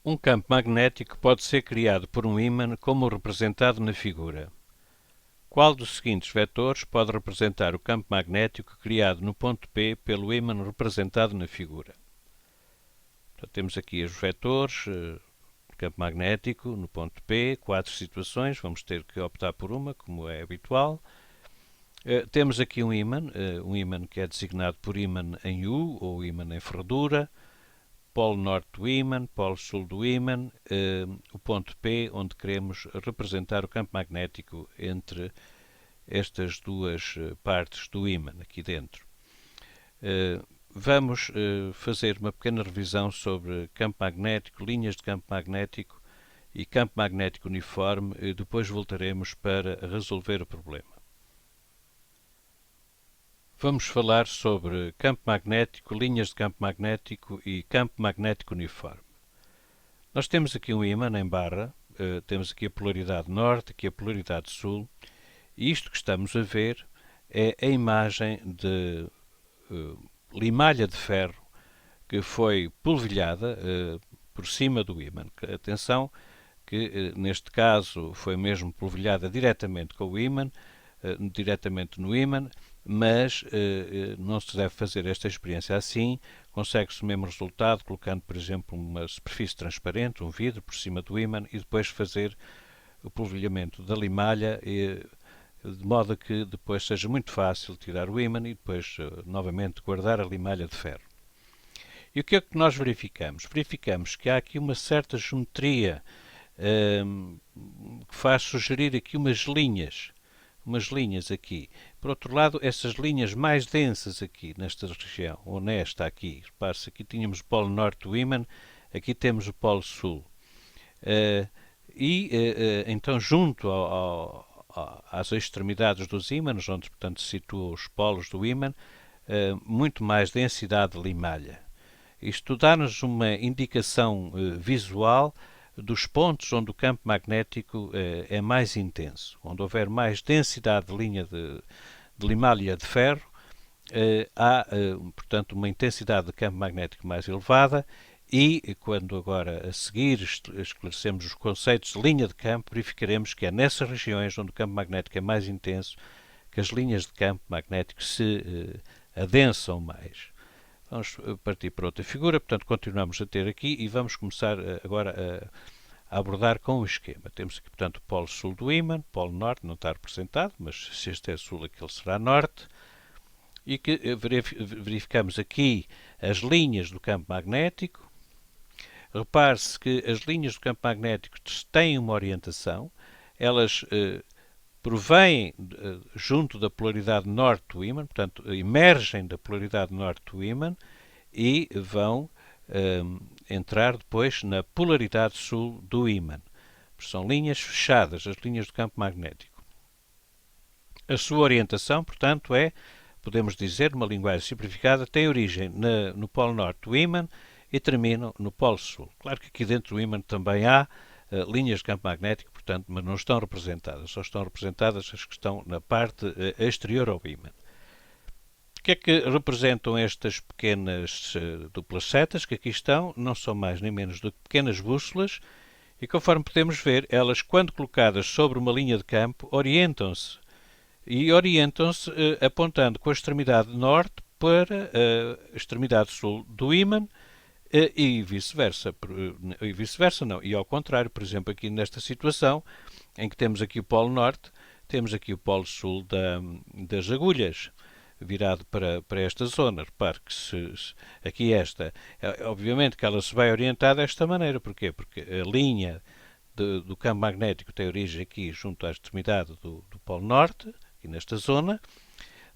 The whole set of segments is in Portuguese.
Um campo magnético pode ser criado por um ímã como representado na figura. Qual dos seguintes vetores pode representar o campo magnético criado no ponto P pelo ímã representado na figura? Então, temos aqui os vetores, campo magnético no ponto P, 4 situações, vamos ter que optar por uma, como é habitual. Temos aqui um ímã que é designado por ímã em U ou ímã em ferradura, polo norte do ímã, polo sul do ímã, o ponto P, onde queremos representar o campo magnético entre estas duas partes do ímã, aqui dentro. Vamos fazer uma pequena revisão sobre campo magnético, linhas de campo magnético e campo magnético uniforme, e depois voltaremos para resolver o problema. Vamos falar sobre campo magnético, linhas de campo magnético e campo magnético uniforme. Nós temos aqui um ímã em barra, temos aqui a polaridade norte, aqui a polaridade sul, e isto que estamos a ver é a imagem de limalha de ferro que foi polvilhada por cima do ímã. Atenção que neste caso foi mesmo polvilhada diretamente com o ímã, diretamente no ímã, mas não se deve fazer esta experiência assim. Consegue-se o mesmo resultado colocando, por exemplo, uma superfície transparente, um vidro, por cima do ímã e depois fazer o polvilhamento da limalha, de modo a que depois seja muito fácil tirar o ímã e depois novamente guardar a limalha de ferro. E o que é que nós verificamos? Verificamos que há aqui uma certa geometria que faz sugerir aqui umas linhas aqui. Por outro lado, essas linhas mais densas aqui, nesta região, ou nesta aqui, repare-se, aqui tínhamos o polo norte do ímã, aqui temos o polo sul. Então, junto às extremidades dos ímãs, onde, portanto, se situam os polos do ímã, muito mais densidade de limalha. Isto dá-nos uma indicação visual dos pontos onde o campo magnético é mais intenso. Onde houver mais densidade de linha de limalha de ferro, há, portanto, uma intensidade de campo magnético mais elevada e, quando agora a seguir esclarecemos os conceitos de linha de campo, verificaremos que é nessas regiões onde o campo magnético é mais intenso que as linhas de campo magnético se adensam mais. Vamos partir para outra figura, portanto continuamos a ter aqui e vamos começar agora a abordar com o esquema. Temos aqui, portanto, o polo sul do ímã, polo norte não está representado, mas se este é sul, aquele será norte. E que verificamos aqui as linhas do campo magnético. Repare-se que as linhas do campo magnético têm uma orientação, elas provêm junto da polaridade norte do ímã, portanto, emergem da polaridade norte do ímã e vão entrar depois na polaridade sul do ímã. São linhas fechadas, as linhas do campo magnético. A sua orientação, portanto, podemos dizer, numa linguagem simplificada, tem origem no polo norte do ímã e terminam no polo sul. Claro que aqui dentro do ímã também há linhas de campo magnético, portanto, mas não estão representadas, só estão representadas as que estão na parte exterior ao ímã. O que é que representam estas pequenas duplas setas que aqui estão? Não são mais nem menos do que pequenas bússolas e, conforme podemos ver, elas, quando colocadas sobre uma linha de campo, orientam-se apontando com a extremidade norte para a extremidade sul do ímã e vice-versa. E ao contrário, por exemplo, aqui nesta situação, em que temos aqui o polo norte, temos aqui o polo sul das agulhas, virado para esta zona. Repare que aqui obviamente que ela se vai orientar desta maneira. Porquê? Porque a linha do campo magnético tem origem aqui junto à extremidade do polo norte, aqui nesta zona,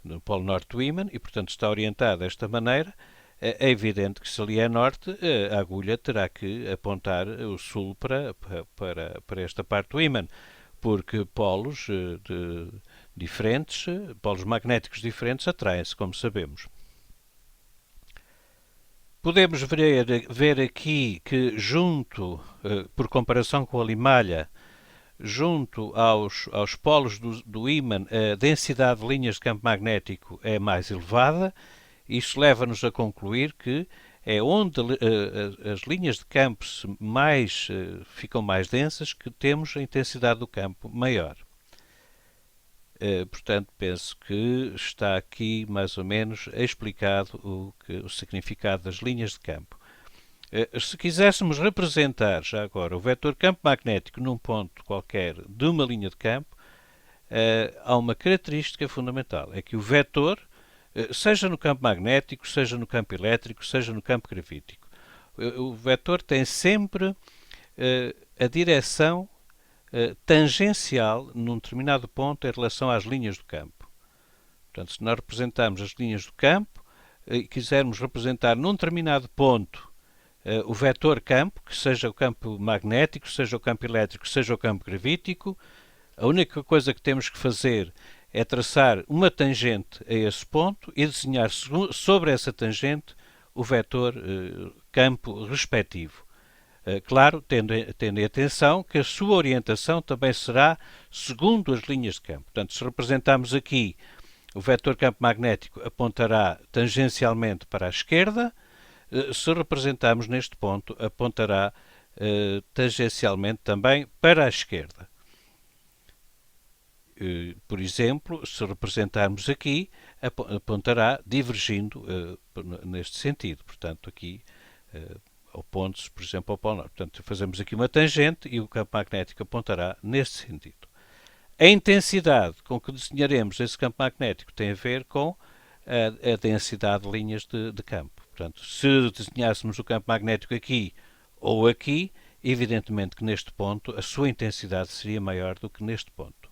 no polo norte do ímã, e portanto está orientada desta maneira. É evidente que se ali é norte, a agulha terá que apontar o sul para esta parte do ímã, porque polos diferentes, polos magnéticos diferentes, atraem-se, como sabemos. Podemos ver aqui que por comparação com a limalha, junto aos polos do ímã, a densidade de linhas de campo magnético é mais elevada. Isto leva-nos a concluir que é onde as linhas de campo ficam mais densas que temos a intensidade do campo maior. Portanto, penso que está aqui mais ou menos explicado o significado das linhas de campo. Se quiséssemos representar já agora o vetor campo magnético num ponto qualquer de uma linha de campo, há uma característica fundamental, é que o vetor, seja no campo magnético, seja no campo elétrico, seja no campo gravítico, o vetor tem sempre a direção tangencial num determinado ponto em relação às linhas do campo. Portanto, se nós representarmos as linhas do campo e quisermos representar num determinado ponto o vetor campo, que seja o campo magnético, seja o campo elétrico, seja o campo gravítico, a única coisa que temos que fazer é traçar uma tangente a esse ponto e desenhar sobre essa tangente o vetor campo respectivo. Claro, tendo em atenção que a sua orientação também será segundo as linhas de campo. Portanto, se representarmos aqui o vetor campo magnético, apontará tangencialmente para a esquerda. Se representarmos neste ponto, apontará tangencialmente também para a esquerda. Por exemplo, se representarmos aqui, apontará divergindo neste sentido. Portanto, aqui oponto-se, por exemplo, ao Polo Norte. Portanto, fazemos aqui uma tangente e o campo magnético apontará neste sentido. A intensidade com que desenharemos esse campo magnético tem a ver com a densidade de linhas de campo. Portanto, se desenhássemos o campo magnético aqui ou aqui, evidentemente que neste ponto a sua intensidade seria maior do que neste ponto.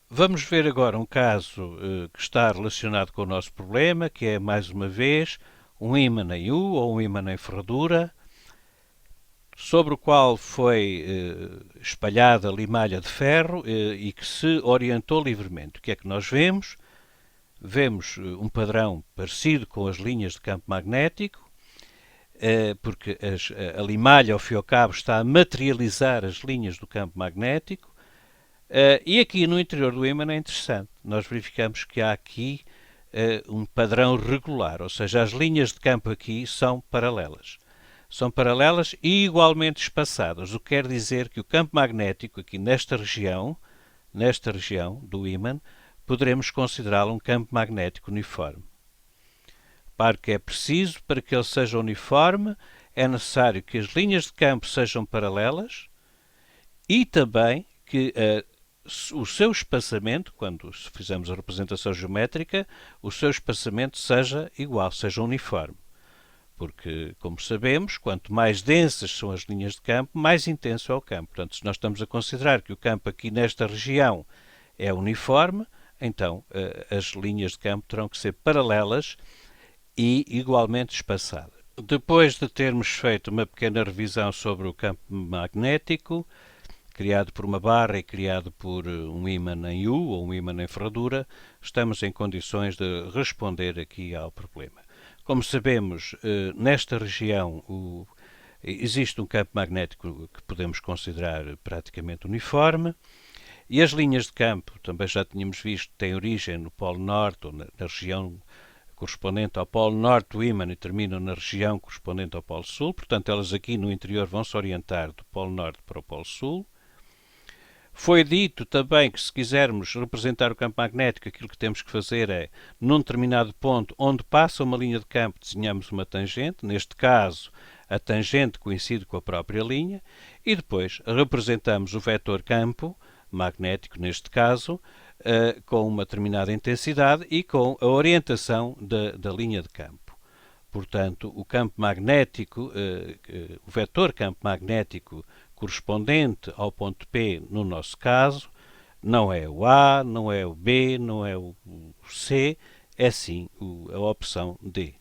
Vamos ver agora um caso que está relacionado com o nosso problema, que é, mais uma vez, um ímã em U ou um ímã em ferradura, sobre o qual foi espalhada limalha de ferro e que se orientou livremente. O que é que nós vemos? Vemos um padrão parecido com as linhas de campo magnético, porque a limalha, ao fim e ao cabo, está a materializar as linhas do campo magnético. E aqui no interior do ímã é interessante. Nós verificamos que há aqui um padrão regular, ou seja, as linhas de campo aqui são paralelas. São paralelas e igualmente espaçadas, o que quer dizer que o campo magnético aqui nesta região do ímã, poderemos considerá-lo um campo magnético uniforme. Repare que é preciso, para que ele seja uniforme, é necessário que as linhas de campo sejam paralelas e também que o seu espaçamento, quando fizermos a representação geométrica, o seu espaçamento seja igual, seja uniforme. Porque, como sabemos, quanto mais densas são as linhas de campo, mais intenso é o campo. Portanto, se nós estamos a considerar que o campo aqui nesta região é uniforme, então as linhas de campo terão que ser paralelas e igualmente espaçadas. Depois de termos feito uma pequena revisão sobre o campo magnético, criado por uma barra e criado por um ímã em U ou um ímã em ferradura, estamos em condições de responder aqui ao problema. Como sabemos, nesta região existe um campo magnético que podemos considerar praticamente uniforme e as linhas de campo, também já tínhamos visto, têm origem no Polo Norte ou na região correspondente ao Polo Norte do ímã e terminam na região correspondente ao Polo Sul. Portanto, elas aqui no interior vão se orientar do Polo Norte para o Polo Sul. Foi dito também que se quisermos representar o campo magnético, aquilo que temos que fazer é, num determinado ponto onde passa uma linha de campo, desenhamos uma tangente, neste caso a tangente coincide com a própria linha, e depois representamos o vetor campo magnético, neste caso, com uma determinada intensidade e com a orientação da linha de campo. Portanto, o campo magnético, o vetor campo magnético correspondente ao ponto P, no nosso caso, não é o A, não é o B, não é o C, é sim a opção D.